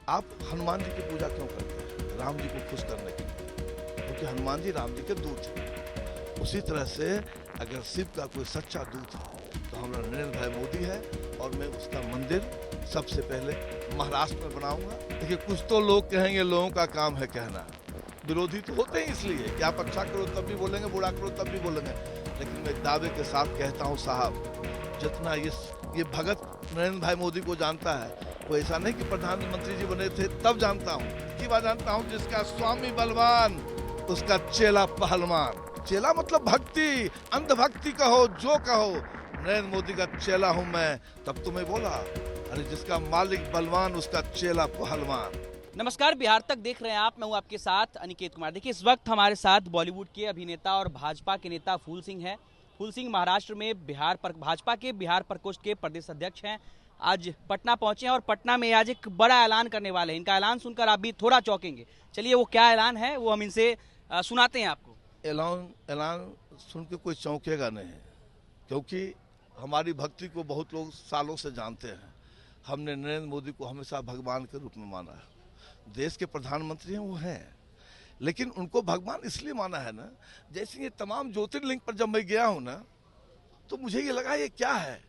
आप हनुमान जी की पूजा क्यों करते हैं? राम जी को खुश करने के लिए, क्योंकि हनुमान जी राम जी के दूत हैं। उसी तरह से अगर शिव का कोई सच्चा दूत है तो हमारा नरेंद्र भाई मोदी है, और मैं उसका मंदिर सबसे पहले महाराष्ट्र में बनाऊंगा। देखिए, कुछ तो लोग कहेंगे, लोगों का काम है कहना, विरोधी तो होते ही इसलिए कि आप अच्छा करो तब भी बोलेंगे, बुरा करो तब भी बोलेंगे। लेकिन मैं दावे के साथ कहता हूँ साहब, जितना ये भगत नरेंद्र भाई मोदी को जानता है, वो ऐसा नहीं कि प्रधानमंत्री जी बने थे तब जानता हूँ, की बात जानता हूँ, जिसका स्वामी बलवान उसका चेला पहलवान। चेला मतलब भक्ति, अंधभक्ति कहो जो कहो, नरेंद्र मोदी का चेला हूँ मैं। तब तो मैं बोला, अरे जिसका मालिक बलवान उसका चेला पहलवान। नमस्कार, बिहार तक देख रहे हैं आप। मैं हूं आपके साथ अनिकेत कुमार। देखिए, इस वक्त हमारे साथ बॉलीवुड के अभिनेता और भाजपा के नेता फूल सिंह हैं। फूल सिंह महाराष्ट्र में भाजपा के बिहार प्रकोष्ठ के प्रदेश अध्यक्ष हैं। आज पटना पहुंचे हैं और पटना में आज एक बड़ा ऐलान करने वाले हैं। इनका ऐलान सुनकर आप भी थोड़ा चौंकेंगे। चलिए, वो क्या ऐलान है वो हम इनसे सुनाते हैं आपको। ऐलान सुन के कोई चौंकेगा नहीं, क्योंकि हमारी भक्ति को बहुत लोग सालों से जानते हैं। हमने नरेंद्र मोदी को हमेशा भगवान के रूप में माना है। देश के प्रधानमंत्री हैं, वो हैं, लेकिन उनको भगवान इसलिए माना है ना, जैसे ये तमाम ज्योतिर्लिंग पर जब मैं गया हूं ना, तो मुझे ये लगा ये क्या है।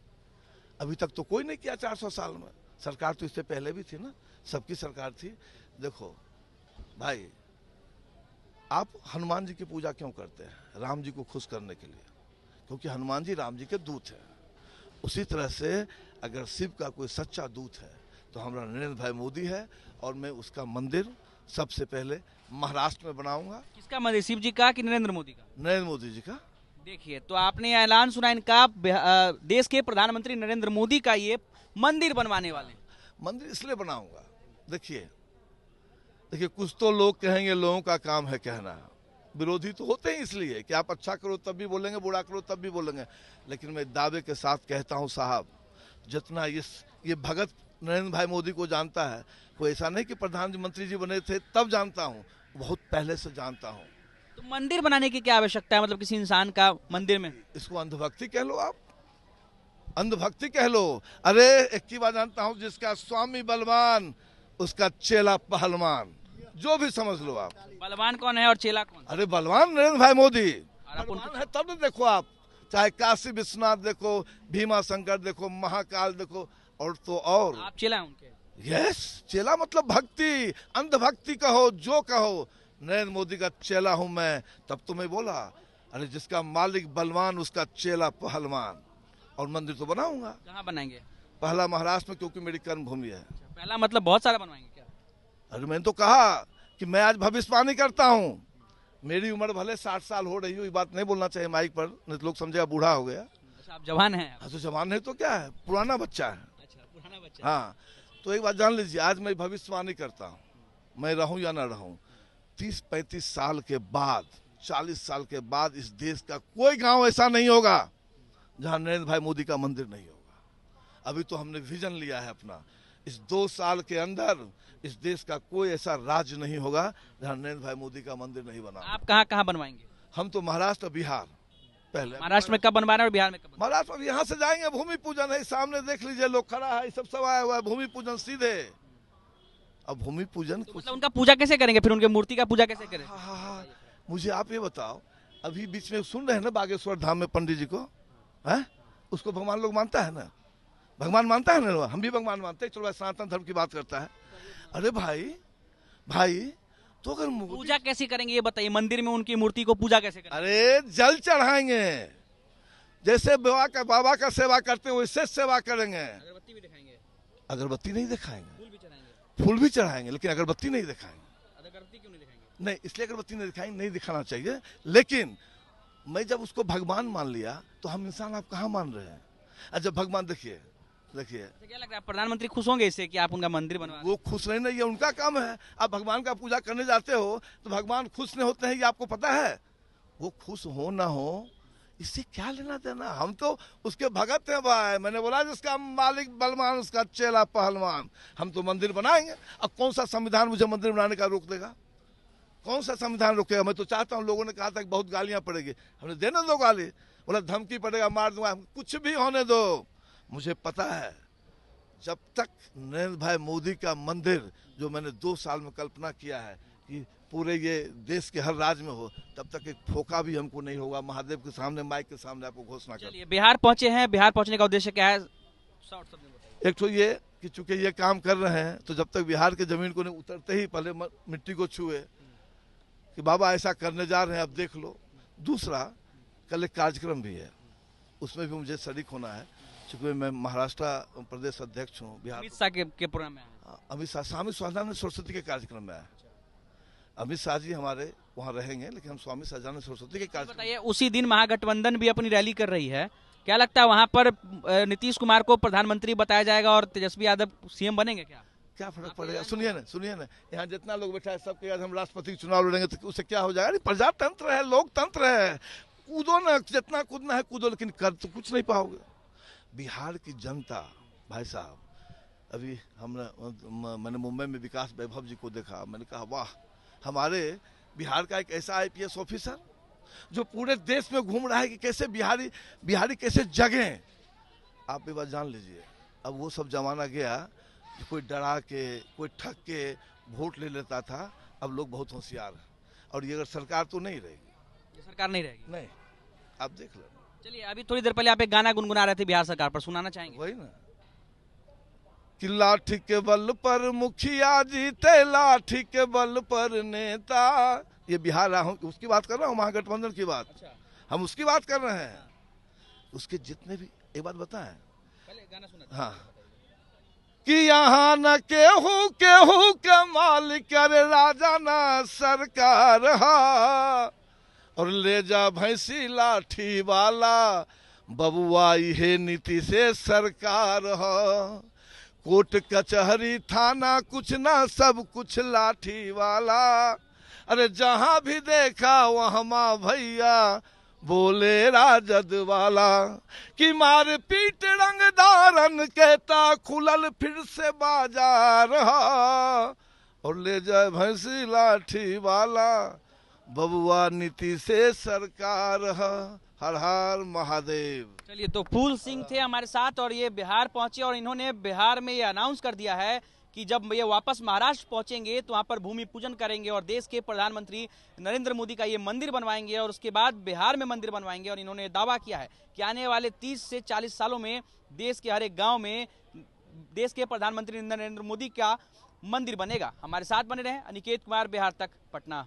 अभी तक तो कोई नहीं किया 400 साल में। सरकार तो इससे पहले भी थी ना, सबकी सरकार थी। देखो भाई, आप हनुमान जी की पूजा क्यों करते हैं? राम जी को खुश करने के लिए, क्योंकि हनुमान जी राम जी के दूत हैं। उसी तरह से अगर शिव का कोई सच्चा दूत है तो हमारा नरेंद्र भाई मोदी है, और मैं उसका मंदिर सबसे पहले महाराष्ट्र में बनाऊंगा। किसका मंदिर, शिव जी का कि नरेंद्र मोदी का? नरेंद्र मोदी जी का। देखिए, तो आपने ऐलान सुना इनका, देश के प्रधानमंत्री नरेंद्र मोदी का ये मंदिर बनवाने वाले हैं। मंदिर इसलिए बनाऊंगा, देखिए कुछ तो लोग कहेंगे, लोगों का काम है कहना, विरोधी तो होते ही इसलिए कि आप अच्छा करो तब भी बोलेंगे, बुरा करो तब भी बोलेंगे। लेकिन मैं दावे के साथ कहता हूँ साहब, जितना ये भगत नरेंद्र भाई मोदी को जानता है, वो ऐसा नहीं कि प्रधानमंत्री जी बने थे तब जानता हूँ, बहुत पहले से जानता हूँ। तो मंदिर बनाने की क्या आवश्यकता है, मतलब किसी इंसान का मंदिर में? इसको अंधभक्ति कह लो, आप अंधभक्ति कह लो। अरे एक ही बात जानता हूँ, जिसका स्वामी बलवान उसका चेला पहलवान, जो भी समझ लो आप। बलवान कौन है और चेला कौन? अरे बलवान नरेंद्र भाई मोदी बलवान है, तब न देखो आप, चाहे काशी विश्वनाथ देखो, भीमा शंकर देखो, महाकाल देखो, और तो और आप चेला हैं उनके? यस, चेला मतलब भक्ति, अंधभक्ति कहो जो कहो, नरेंद्र मोदी का चेला हूं मैं। तब तो मैं बोला, अरे जिसका मालिक बलवान उसका चेला पहलवान। और मंदिर तो बनाऊंगा। कहाँ बनाएंगे? पहला महाराष्ट्र में, क्योंकि मेरी कर्म भूमि है। पहला मतलब बहुत सारा बनवाएंगे क्या? अरे मैंने तो कहा कि मैं आज भविष्यवाणी करता हूँ। मेरी उम्र भले 60 साल हो रही हो, ये बात नहीं बोलना चाहिए माइक पर, नहीं तो लोग समझेगा बूढ़ा हो गया। अच्छा, आप जवान हैं? हाँ, तो जवान है तो क्या है, पुराना बच्चा है। अच्छा, पुराना बच्चा। हाँ, तो एक बात जान लीजिए, आज मैं भविष्यवाणी करता हूँ, मैं रहूं या ना रहूं, 30-35 साल के बाद, 40 साल के बाद इस देश का कोई गांव ऐसा नहीं होगा जहां नरेंद्र भाई मोदी का मंदिर नहीं होगा। अभी तो हमने विजन लिया है अपना, इस 2 साल के अंदर इस देश का कोई ऐसा राज्य नहीं होगा जहां नरेंद्र भाई मोदी का मंदिर नहीं बना। आप कहाँ कहाँ बनवाएंगे? हम तो महाराष्ट्र, बिहार पहले। महाराष्ट्र में कब बनवाना है और बिहार में कब? महाराष्ट्र में यहाँ से जाएंगे, भूमि पूजन है, सामने देख लीजिए लोग खड़ा है, सब आया हुआ है, भूमि पूजन सीधे। अब भूमि पूजन तो मतलब उनका पूजा कैसे करेंगे फिर, उनके मूर्ति का पूजा कैसे करें? हाँ, मुझे आप ये बताओ, अभी बीच में सुन रहे हैं ना बागेश्वर धाम में पंडित जी को, है उसको भगवान लोग मानता है ना, भगवान मानता है ना, हम भी भगवान मानते हैं। चलो सनातन धर्म की बात करता है। अरे भाई तो अगर पूजा कैसे करेंगे ये बताइए, मंदिर में उनकी मूर्ति को पूजा कैसे करेंगे? अरे जल चढ़ाएंगे, जैसे बाबा का सेवा करते हैं वैसे सेवा करेंगे। अगरबत्ती भी दिखाएंगे? अगरबत्ती नहीं दिखाएंगे, फूल भी चढ़ाएंगे? फूल भी चढ़ाएंगे, लेकिन अगरबत्ती नहीं दिखाएंगे। अगरबत्ती क्यों नहीं दिखाएंगे? नहीं, इसलिए अगरबत्ती नहीं दिखाएंगे, नहीं दिखाना चाहिए। लेकिन मैं जब उसको भगवान मान लिया तो हम इंसान आप कहाँ मान रहे हैं? और जब भगवान देखिए क्या लग रहा है, प्रधानमंत्री खुश होंगे इससे कि आप उनका मंदिर बनवा? वो खुश नहीं, ये उनका काम है। आप भगवान का पूजा करने जाते हो तो भगवान खुश नहीं होते हैं, ये आपको पता है। वो खुश हो ना हो, इससे क्या लेना देना, हम तो उसके भगत हैं भाई। मैंने बोला जिसका मालिक बलवान उसका चेला पहलवान। हम तो मंदिर बनाएंगे। अब कौन सा संविधान मुझे मंदिर बनाने का रोक देगा? कौन सा संविधान रोकेगा? मैं तो चाहता हूँ, लोगों ने कहा था कि बहुत गालियां पड़ेगी, हमने देने दो गाली, बोला धमकी पड़ेगा, मार दूंगा, कुछ भी होने दो। मुझे पता है जब तक नरेंद्र भाई मोदी का मंदिर जो मैंने 2 साल में कल्पना किया है कि पूरे ये देश के हर राज्य में हो, तब तक एक फोका भी हमको नहीं होगा। महादेव के सामने, माइक के सामने आपको घोषणा कर। चलिए, बिहार पहुंचे हैं, बिहार पहुंचने का उद्देश्य क्या है? शॉर्ट शब्द में बताइए। एक तो ये कि चूंकि ये काम कर रहे हैं तो जब तक बिहार के जमीन को नहीं उतरते ही पहले मिट्टी को छुए कि बाबा ऐसा करने जा रहे हैं, अब देख लो। दूसरा, कल एक कार्यक्रम भी है, उसमें भी मुझे शरीक होना है, चूंकि मैं महाराष्ट्र प्रदेश अध्यक्ष हूँ। बिहार अमित शाह के प्रोग्राम में अमित शाह, स्वामी स्वानंद सरस्वती के कार्यक्रम में है। अमित शाह जी हमारे वहाँ रहेंगे, लेकिन हम स्वामी सच्चिदानंद सरस्वती के कार्यक्रम। बताइए, उसी दिन महागठबंधन भी अपनी रैली कर रही है, क्या लगता है वहां पर नीतीश कुमार को प्रधानमंत्री बताया जाएगा और तेजस्वी यादव सीएम बनेंगे? क्या फर्क पड़ेगा? सुनिए ना, यहाँ जितना लोग बैठा है सबके याद हम राष्ट्रपति के चुनाव लड़ेंगे तो उससे क्या हो जाएगा? अरे प्रजातंत्र है, लोकतंत्र है, कूदो ना, जितना कूदना है कूदो, लेकिन कर तो कुछ नहीं पाओगे। बिहार की जनता, भाई साहब, अभी मैंने मुंबई में विकास वैभव जी को देखा, मैंने कहा वाह, हमारे बिहार का एक ऐसा IPS ऑफिसर जो पूरे देश में घूम रहा है कि कैसे बिहारी कैसे जगें। आप भी बात जान लीजिए, अब वो सब जमाना गया, कोई डरा के, कोई ठग के वोट ले लेता था। अब लोग बहुत होशियार हैं, और ये अगर सरकार तो नहीं रहेगी, ये सरकार नहीं रहेगी। नहीं, आप देख लो। चलिए, अभी थोड़ी देर पहले आप एक गाना गुनगुना रहे थे बिहार सरकार पर, सुनाना चाहेंगे? वही ना कि लाठी के बल पर मुखिया जीते, लाठी के बल पर नेता। ये बिहार उसकी बात कर रहा हूँ, महागठबंधन की बात। अच्छा। हम उसकी बात कर रहे हैं। उसके जितने भी, एक बात बताएं, पहले गाना सुना। हाँ, कि यहाँ न केहू के मालिक अरे राजा न सरकार हा, और ले जा भैंसी लाठी वाला, बबुआ ये नीति से सरकार हा। कोर्ट कचहरी थाना कुछ ना, सब कुछ लाठी वाला। अरे जहां भी देखा वहां भैया बोले राजद वाला, कि मार पीट रंगदारन कहता खुलल फिर से बाजार हा, और ले जाए भैंसी लाठी वाला, बबुआ नीति से सरकार हा। हर हर महादेव। चलिए, तो फूल सिंह थे हमारे साथ और ये बिहार पहुंचे, और इन्होंने बिहार में ये अनाउंस कर दिया है कि जब ये वापस महाराष्ट्र पहुंचेंगे तो वहां पर भूमि पूजन करेंगे और देश के प्रधानमंत्री नरेंद्र मोदी का ये मंदिर बनवाएंगे, और उसके बाद बिहार में मंदिर बनवाएंगे। और इन्होंने दावा किया है कि आने वाले 30 से 40 सालों में देश के हर एक गाँव में देश के प्रधानमंत्री नरेंद्र मोदी का मंदिर बनेगा। हमारे साथ बने रहे। अनिकेत कुमार, बिहार तक, पटना।